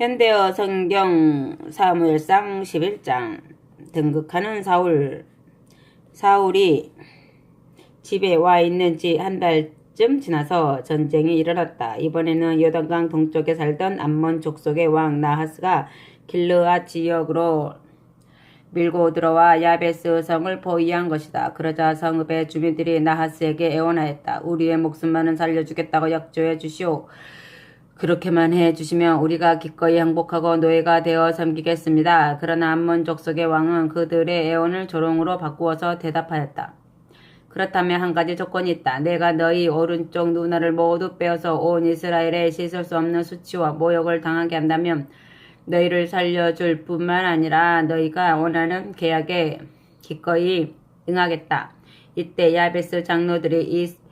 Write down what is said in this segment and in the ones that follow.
현대어 성경 사무엘상 11장. 등극하는 사울이 집에 와 있는 지 한 달쯤 지나서 전쟁이 일어났다. 이번에는 요단강 동쪽에 살던 암몬 족속의 왕 나하스가 길르앗 지역으로 밀고 들어와 야베스 성을 포위한 것이다. 그러자 성읍의 주민들이 나하스에게 애원하였다. 우리의 목숨만은 살려주겠다고 약조해 주시오. 그렇게만 해주시면 우리가 기꺼이 항복하고 노예가 되어 섬기겠습니다. 그러나 암몬 족속의 왕은 그들의 애원을 조롱으로 바꾸어서 대답하였다. 그렇다면 한 가지 조건이 있다. 내가 너희 오른쪽 눈알을 모두 빼어서 온 이스라엘에 씻을 수 없는 수치와 모욕을 당하게 한다면 너희를 살려줄 뿐만 아니라 너희가 원하는 계약에 기꺼이 응하겠다. 이때 야베스 장로들이 이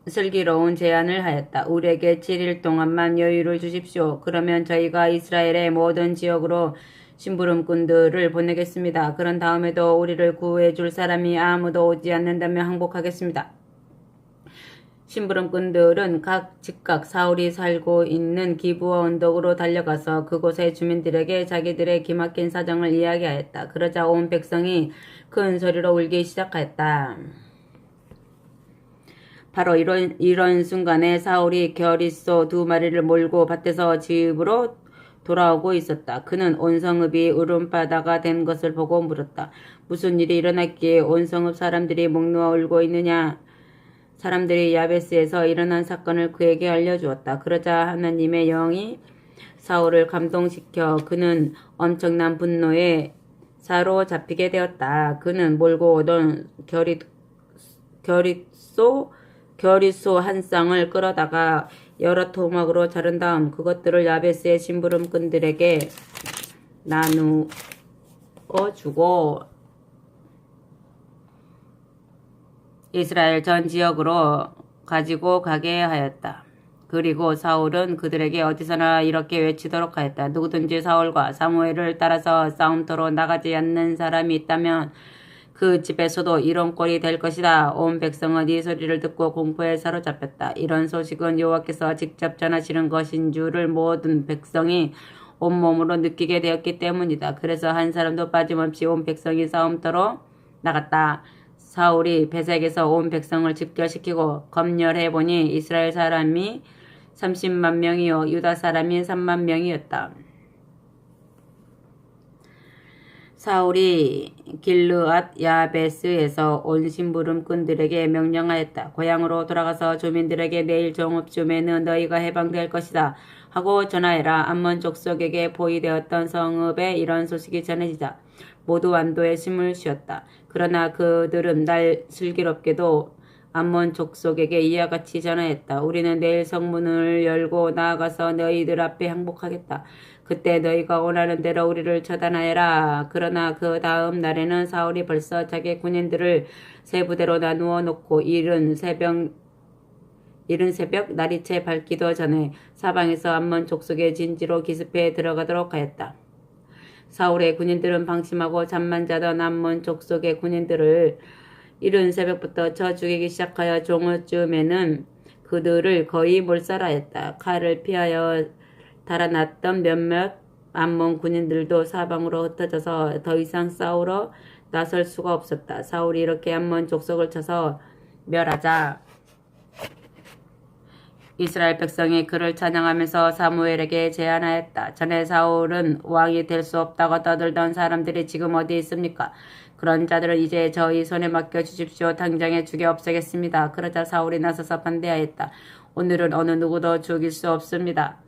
슬기로운 제안을 하였다. 우리에게 7일 동안만 여유를 주십시오. 그러면 저희가 이스라엘의 모든 지역으로 심부름꾼들을 보내겠습니다. 그런 다음에도 우리를 구해줄 사람이 아무도 오지 않는다면 항복하겠습니다. 심부름꾼들은 즉각 사울이 살고 있는 기브아 언덕으로 달려가서 그곳의 주민들에게 자기들의 기막힌 사정을 이야기하였다. 그러자 온 백성이 큰 소리로 울기 시작하였다. 바로 이런 순간에 사울이 겨릿소 2마리를 몰고 밭에서 집으로 돌아오고 있었다. 그는 온 성읍이 울음바다가 된 것을 보고 물었다. 무슨 일이 일어났기에 온 성읍 사람들이 목 놓아 울고 있느냐? 사람들이 야베스에서 일어난 사건을 그에게 알려주었다. 그러자 하나님의 영이 사울을 감동시켜 그는 엄청난 분노에 사로잡히게 되었다. 그는 몰고 오던 겨릿소 한 쌍을 끌어다가 여러 토막으로 자른 다음 그것들을 야베스의 심부름꾼들에게 나누어 주고 이스라엘 전 지역으로 가지고 가게 하였다. 그리고 사울은 그들에게 어디서나 이렇게 외치도록 하였다. 누구든지 사울과 사무엘을 따라서 싸움터로 나가지 않는 사람이 있다면 그 집에서도 이런 꼴이 될 것이다. 온 백성은 이 소리를 듣고 공포에 사로잡혔다. 이런 소식은 여호와께서 직접 전하시는 것인 줄을 모든 백성이 온몸으로 느끼게 되었기 때문이다. 그래서 한 사람도 빠짐없이 온 백성이 싸움터로 나갔다. 사울이 베색에서 온 백성을 집결시키고 검열해보니 이스라엘 사람이 30만 명이요 유다 사람이 3만 명이었다. 사울이 길르앗 야베스에서 온 심부름꾼들에게 명령하였다. 고향으로 돌아가서 주민들에게 내일 종업쯤에는 너희가 해방될 것이다 하고 전하여라. 암몬 족속에게 포위되었던 성읍에 이런 소식이 전해지자 모두 안도의 숨을 쉬었다. 그러나 그들은 날 슬기롭게도 암몬 족속에게 이와 같이 전하였다. 우리는 내일 성문을 열고 나아가서 너희들 앞에 항복하겠다. 그때 너희가 원하는 대로 우리를 처단하여라. 그러나 그 다음 날에는 사울이 벌써 자기 군인들을 세 부대로 나누어 놓고 이른 새벽 날이 채 밝기도 전에 사방에서 암몬 족속의 진지로 기습해 들어가도록 하였다. 사울의 군인들은 방심하고 잠만 자던 암몬 족속의 군인들을 이른 새벽부터 쳐 죽이기 시작하여 종어쯤에는 그들을 거의 몰살하였다. 칼을 피하여 달아났던 몇몇 암몬 군인들도 사방으로 흩어져서 더 이상 싸우러 나설 수가 없었다. 사울이 이렇게 암몬 족속을 쳐서 멸하자 이스라엘 백성이 그를 찬양하면서 사무엘에게 제안하였다. 전에 사울은 왕이 될 수 없다고 떠들던 사람들이 지금 어디 있습니까? 그런 자들은 이제 저희 손에 맡겨주십시오. 당장에 죽여 없애겠습니다. 그러자 사울이 나서서 반대하였다. 오늘은 어느 누구도 죽일 수 없습니다.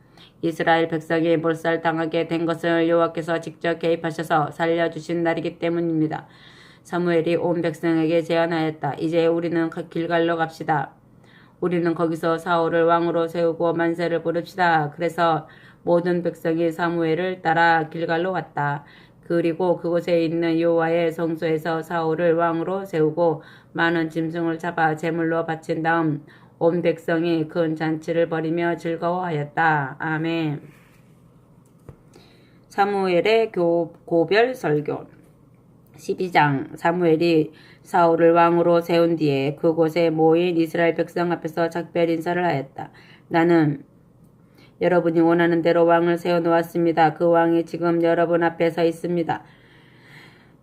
이스라엘 백성이 몰살당하게 된 것을 여호와께서 직접 개입하셔서 살려주신 날이기 때문입니다. 사무엘이 온 백성에게 제안하였다. 이제 우리는 길갈로 갑시다. 우리는 거기서 사울을 왕으로 세우고 만세를 부릅시다. 그래서 모든 백성이 사무엘을 따라 길갈로 갔다. 그리고 그곳에 있는 여호와의 성소에서 사울을 왕으로 세우고 많은 짐승을 잡아 제물로 바친 다음 온 백성이 큰 잔치를 벌이며 즐거워하였다. 아멘. 사무엘의 고별 설교 12장. 사무엘이 사울을 왕으로 세운 뒤에 그곳에 모인 이스라엘 백성 앞에서 작별 인사를 하였다. 나는 여러분이 원하는 대로 왕을 세워놓았습니다. 그 왕이 지금 여러분 앞에 서 있습니다.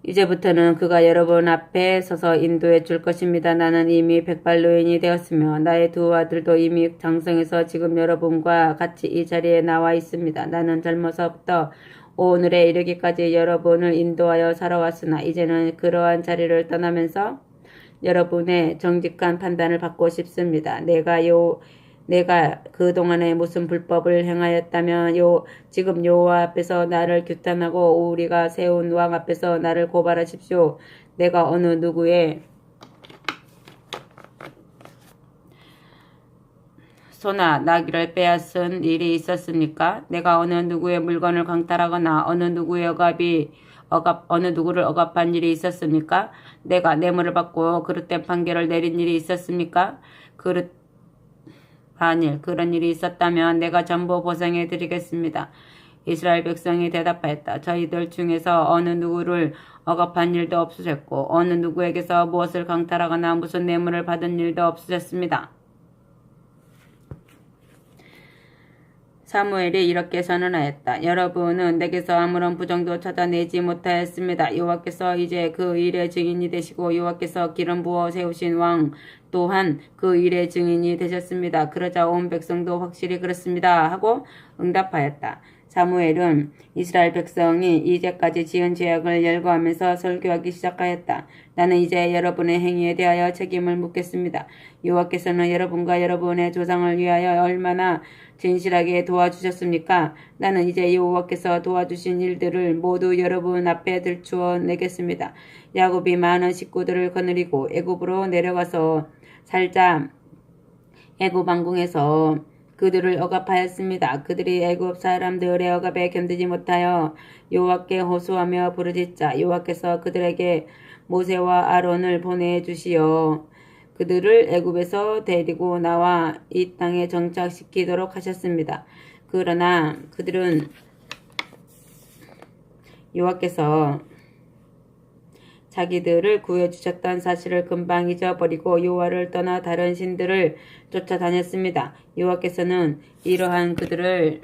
이제부터는 그가 여러분 앞에 서서 인도해 줄 것입니다. 나는 이미 백발노인이 되었으며 나의 두 아들도 이미 장성해서 지금 여러분과 같이 이 자리에 나와 있습니다. 나는 젊어서부터 오늘에 이르기까지 여러분을 인도하여 살아왔으나 이제는 그러한 자리를 떠나면서 여러분의 정직한 판단을 받고 싶습니다. 내가 그동안에 무슨 불법을 행하였다면 지금 여호와 앞에서 나를 규탄하고 우리가 세운 왕 앞에서 나를 고발하십시오. 내가 어느 누구의 소나 나귀를 빼앗은 일이 있었습니까? 내가 어느 누구의 물건을 강탈하거나 어느 누구를 억압한 일이 있었습니까? 내가 뇌물을 받고 그릇된 판결을 내린 일이 있었습니까? 만일 그런 일이 있었다면 내가 전부 보상해 드리겠습니다. 이스라엘 백성이 대답하였다. 저희들 중에서 어느 누구를 억압한 일도 없으셨고 어느 누구에게서 무엇을 강탈하거나 무슨 뇌물을 받은 일도 없으셨습니다. 사무엘이 이렇게 선언하였다. 여러분은 내게서 아무런 부정도 찾아내지 못하였습니다. 여호와께서 이제 그 일의 증인이 되시고 여호와께서 기름 부어 세우신 왕 또한 그 일의 증인이 되셨습니다. 그러자 온 백성도 확실히 그렇습니다 하고 응답하였다. 사무엘은 이스라엘 백성이 이제까지 지은 죄악을 열거하면서 설교하기 시작하였다. 나는 이제 여러분의 행위에 대하여 책임을 묻겠습니다. 여호와께서는 여러분과 여러분의 조상을 위하여 얼마나 진실하게 도와주셨습니까? 나는 이제 여호와께서 도와주신 일들을 모두 여러분 앞에 들추어 내겠습니다. 야곱이 많은 식구들을 거느리고 애굽으로 내려가서 살자 애굽 왕궁에서 그들을 억압하였습니다. 그들이 애굽 사람들의 억압에 견디지 못하여 여호와께 호소하며 부르짖자 여호와께서 그들에게 모세와 아론을 보내주시어 그들을 애굽에서 데리고 나와 이 땅에 정착시키도록 하셨습니다. 그러나 그들은 여호와께서 자기들을 구해주셨던 사실을 금방 잊어버리고 여호와를 떠나 다른 신들을 쫓아다녔습니다. 여호와께서는 이러한 그들을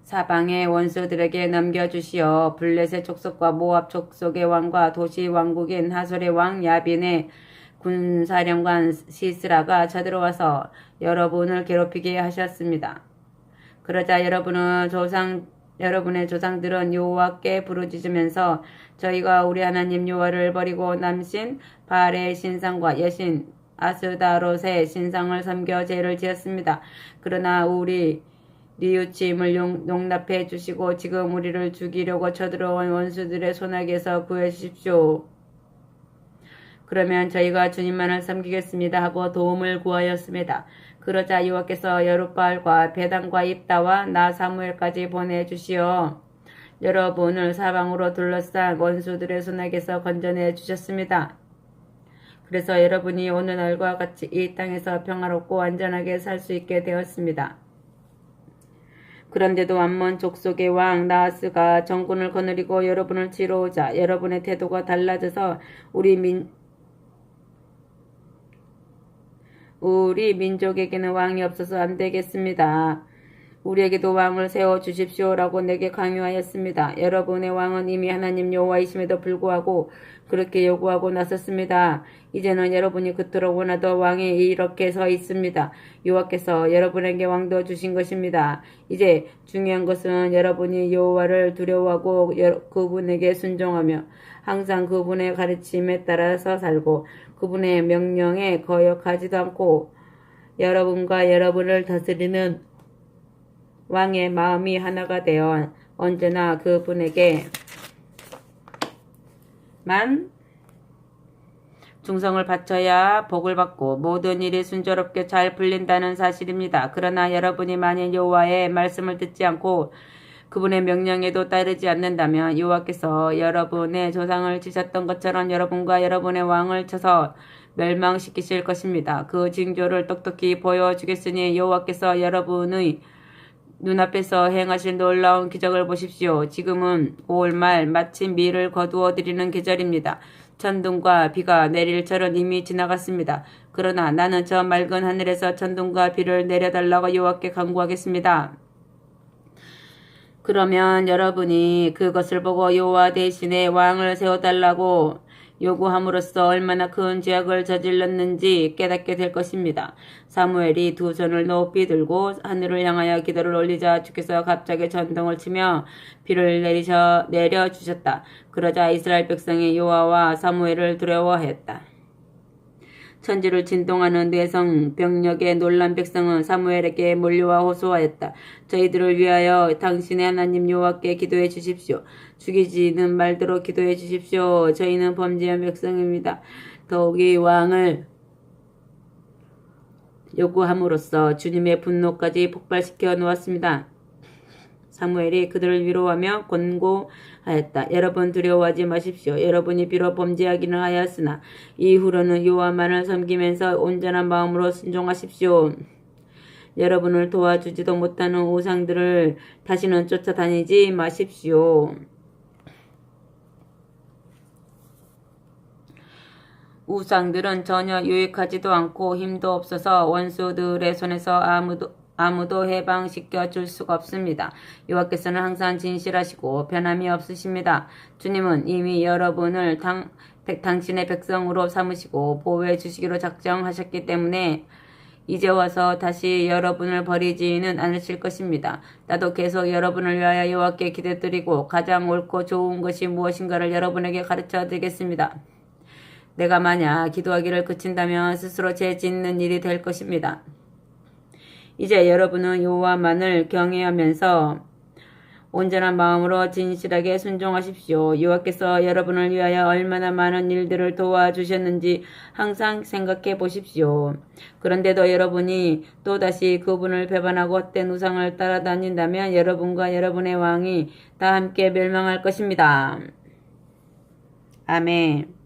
사방의 원수들에게 넘겨주시어 블레셋 족속과 모압 족속의 왕과 도시 왕국인 하솔의 왕 야빈의 군사령관 시스라가 쳐들어와서 여러분을 괴롭히게 하셨습니다. 그러자 여러분의 조상들은 여호와께 부르짖으면서 저희가 우리 하나님 여호와를 버리고 남신 바알의 신상과 여신 아스다롯의 신상을 섬겨 죄를 지었습니다. 그러나 우리 뉘우침을 용납해 주시고 지금 우리를 죽이려고 쳐들어온 원수들의 손아귀에서 구해 주십시오. 그러면 저희가 주님만을 섬기겠습니다 하고 도움을 구하였습니다. 그러자 여호와께서 여룻바알과 베단과 입다와 나 사무엘까지 보내주시어 여러분을 사방으로 둘러싼 원수들의 손에게서 건져내 주셨습니다. 그래서 여러분이 오늘날과 같이 이 땅에서 평화롭고 안전하게 살 수 있게 되었습니다. 그런데도 암몬 족속의 왕 나하스가 정군을 거느리고 여러분을 치러 오자 여러분의 태도가 달라져서 우리 민족에게는 왕이 없어서 안 되겠습니다. 우리에게도 왕을 세워 주십시오라고 내게 강요하였습니다. 여러분의 왕은 이미 하나님 여호와이심에도 불구하고 그렇게 요구하고 나섰습니다. 이제는 여러분이 그토록 원하던 왕이 이렇게 서 있습니다. 여호와께서 여러분에게 왕도 주신 것입니다. 이제 중요한 것은 여러분이 여호와를 두려워하고 그분에게 순종하며 항상 그분의 가르침에 따라서 살고 그분의 명령에 거역하지도 않고 여러분과 여러분을 다스리는 왕의 마음이 하나가 되어 언제나 그분에게만 충성을 바쳐야 복을 받고 모든 일이 순조롭게 잘 풀린다는 사실입니다. 그러나 여러분이 만일 여호와의 말씀을 듣지 않고 그분의 명령에도 따르지 않는다면 여호와께서 여러분의 조상을 치셨던 것처럼 여러분과 여러분의 왕을 쳐서 멸망시키실 것입니다. 그 징조를 똑똑히 보여주겠으니 여호와께서 여러분의 눈앞에서 행하신 놀라운 기적을 보십시오. 지금은 5월 말 마침 밀을 거두어 드리는 계절입니다. 천둥과 비가 내릴 절은 이미 지나갔습니다. 그러나 나는 저 맑은 하늘에서 천둥과 비를 내려달라고 여호와께 간구하겠습니다. 그러면 여러분이 그것을 보고 여호와 대신에 왕을 세워달라고 요구함으로써 얼마나 큰 죄악을 저질렀는지 깨닫게 될 것입니다. 사무엘이 두 손을 높이 들고 하늘을 향하여 기도를 올리자 주께서 갑자기 전등을 치며 비를 내려주셨다. 그러자 이스라엘 백성이 여호와와 사무엘을 두려워했다. 천지를 진동하는 뇌성 병력에 놀란 백성은 사무엘에게 몰려와 호소하였다. 저희들을 위하여 당신의 하나님 여호와께 기도해 주십시오. 죽이지는 말도록 기도해 주십시오. 저희는 범죄한 백성입니다. 더욱이 왕을 요구함으로써 주님의 분노까지 폭발시켜 놓았습니다. 사무엘이 그들을 위로하며 권고하였다. 여러분 두려워하지 마십시오. 여러분이 비록 범죄하기는 하였으나 이후로는 여호와만을 섬기면서 온전한 마음으로 순종하십시오. 여러분을 도와주지도 못하는 우상들을 다시는 쫓아다니지 마십시오. 우상들은 전혀 유익하지도 않고 힘도 없어서 원수들의 손에서 아무도 해방시켜 줄 수가 없습니다. 여호와께서는 항상 진실하시고 변함이 없으십니다. 주님은 이미 여러분을 당신의 백성으로 삼으시고 보호해 주시기로 작정하셨기 때문에 이제 와서 다시 여러분을 버리지는 않으실 것입니다. 나도 계속 여러분을 위하여 여호와께 기도드리고 가장 옳고 좋은 것이 무엇인가를 여러분에게 가르쳐 드리겠습니다. 내가 만약 기도하기를 그친다면 스스로 죄 짓는 일이 될 것입니다. 이제 여러분은 여호와만을 경외하면서 온전한 마음으로 진실하게 순종하십시오. 여호와께서 여러분을 위하여 얼마나 많은 일들을 도와주셨는지 항상 생각해 보십시오. 그런데도 여러분이 또다시 그분을 배반하고 헛된 우상을 따라다닌다면 여러분과 여러분의 왕이 다 함께 멸망할 것입니다. 아멘.